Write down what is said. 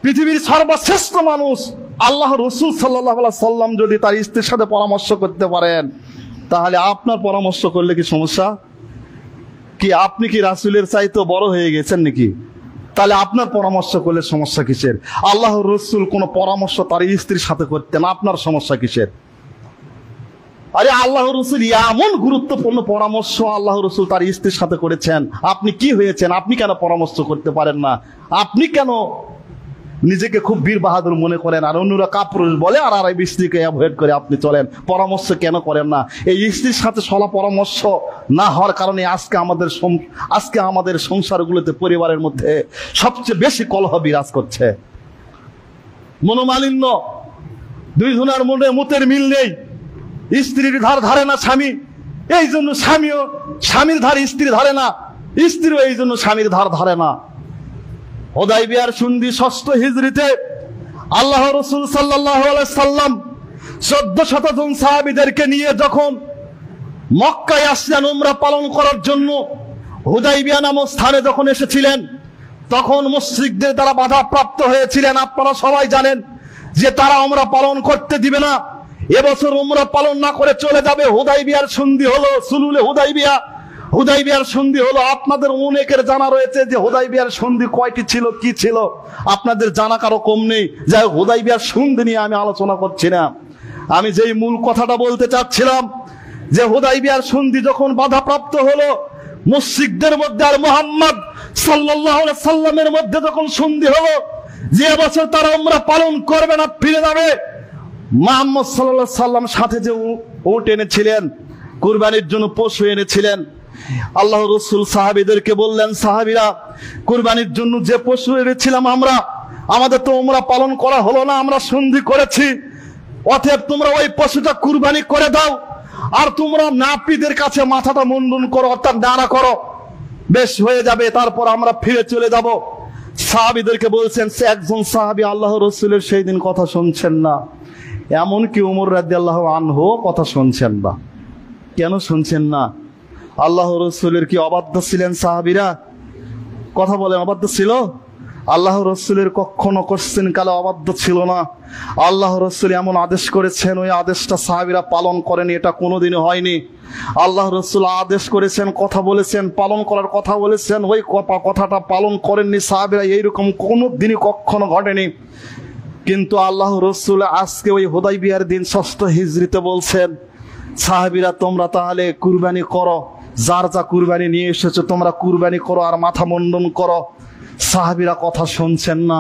পৃথিবীর সর্বশ্রেষ্ঠ মানুষ আল্লাহ রসুল সাল্লাল্লাহু আলাইহি সাল্লাম যদি তার স্ত্রীর সাথে পরামর্শ করতে পারেন, তাহলে আপনার পরামর্শ করলে কি সমস্যা? কি আপনি কি রাসূলের চাইতে বড় হয়ে গেছেন নাকি? তাহলে আপনার পরামর্শ করলে সমস্যা কিসের? আল্লাহ রসুল কোনো পরামর্শ তার স্ত্রীর সাথে করতেন, আপনার সমস্যা কিসের? আরে আল্লাহ রসুল এমন গুরুত্বপূর্ণ পরামর্শ আল্লাহ রসুল তার স্ত্রীর সাথে করেছেন, আপনি কি হয়েছেন? আপনি কেন পরামর্শ করতে পারেন না? আপনি কেন নিজেকে খুব বীর বাহাদুর মনে করেন, আর অন্যরা কাপুরুষ বলে আর আর এই স্ত্রীকে অ্যাভয়েড করে আপনি চলেন? পরামর্শ কেন করেন না? এই স্ত্রীর সাথে সলা পরামর্শ না হওয়ার কারণে আজকে আমাদের সংসারগুলোতে, পরিবারের মধ্যে সবচেয়ে বেশি কলহ বিরাজ করছে। মনোমালিন্য, দুইজনের মনে মতের মিল নেই, স্ত্রীর ধার ধারে না স্বামী, এই জন্য স্বামীও স্বামীর ধার স্ত্রী ধারে না, স্ত্রীও এই জন্য স্বামীর ধার ধারে না। হুদায়বিয়ার সন্ধি 6 হিজরিতে আল্লাহ রসুল সাল্লাল্লাহু আলাইহি সাল্লাম 1400 জন সাহাবীদেরকে নিয়ে যখন মক্কায় আসলেন উমরা পালন করার জন্য, হুদায়বিয়া নামক স্থানে যখন এসেছিলেন, তখন মুশরিকদের দ্বারা বাধা প্রাপ্ত হয়েছিলেন। আপনারা সবাই জানেন যে তারা উমরা পালন করতে দিবে না, এবছর উমরা পালন না করে চলে যাবে। হুদায়বিয়ার সন্ধি হলো সুলুলে হুদায়বিয়ার সন্ধি হলো। আপনাদের অনেকের জানা রয়েছে যে হুদায়বিয়ার সন্ধি কয়টি ছিল, কি ছিল, আপনাদের জানা কারো কম নেই। যাই হুদায়বিয়ার সন্ধি নিয়ে আমি আলোচনা করছি না, আমি যেই মূল কথাটা বলতে চাচ্ছিলাম যে হুদায়বিয়ার সন্ধি যখন বাধাপ্রাপ্ত হলো, মুশরিকদের মধ্যে আর মুহাম্মদ সাল্লাল্লাহু আলাইহি সাল্লামের মধ্যে যখন সন্ধি হলো যে এবছর তারা উমরা পালন করবে না, ফিরে যাবে, মুহাম্মদ সাল্লাল্লাহু আলাইহি সাল্লাম সাথে যে উট এনেছিলেন, কুরবানির জন্য পশু এনেছিলেন, আল্লাহ রসুল সাহাবীদেরকে বললেন, সাহাবীরা, কুরবানির জন্য যে পশু এনেছিলাম আমাদের তো উমরা পালন করা হলো না, আমরা সন্ধি করেছি, অতএব তোমরা ওই পশুটা কুরবানি করে দাও, আর তোমরা নাপিদের কাছে মাথাটা মুন্ডন করো, অর্থাৎ ডানা করো, বেশ হয়ে যাবে, তারপর আমরা ফিরে চলে যাব। সাহাবীদেরকে বলছেন, সে একজন সাহাবী আল্লাহ রসুলের সেই দিন কথা শুনছেন না, এমনকি ওমর রাদিয়াল্লাহু আনহু কথা শুনছেন না। কেন শুনছেন না? আল্লাহ রসুলের কি অবাধ্য ছিলেন সাহাবীরা? কথা বলেন, অবাধ্য ছিল? আল্লাহ রসুলের কখনো কোশ্চেন কালে অবাধ্য ছিল না। আল্লাহ রসুল এমন আদেশ করেছেন, ওই আদেশটা সাহাবীরা পালন করেনি, এটা কোনোদিনও হয়নি। আল্লাহ রসুল আদেশ করেছেন, কথা বলেছেন, পালন করার কথা বলেছেন, ওই কথাটা পালন করেননি সাহাবীরা, এইরকম কোনোদিনই কখনো ঘটেনি। কিন্তু আল্লাহ রসুল আজকে ওই হুদায়বিয়ার দিন 6 হিজরিতে বলছেন, সাহাবীরা তোমরা তাহলে কুরবানি করো, যার যা কুরবানি নিয়ে এসেছো তোমরা কুরবানি করো আর মাথা মুন্ডন করো। সাহাবীরা কথা শুনছেন না।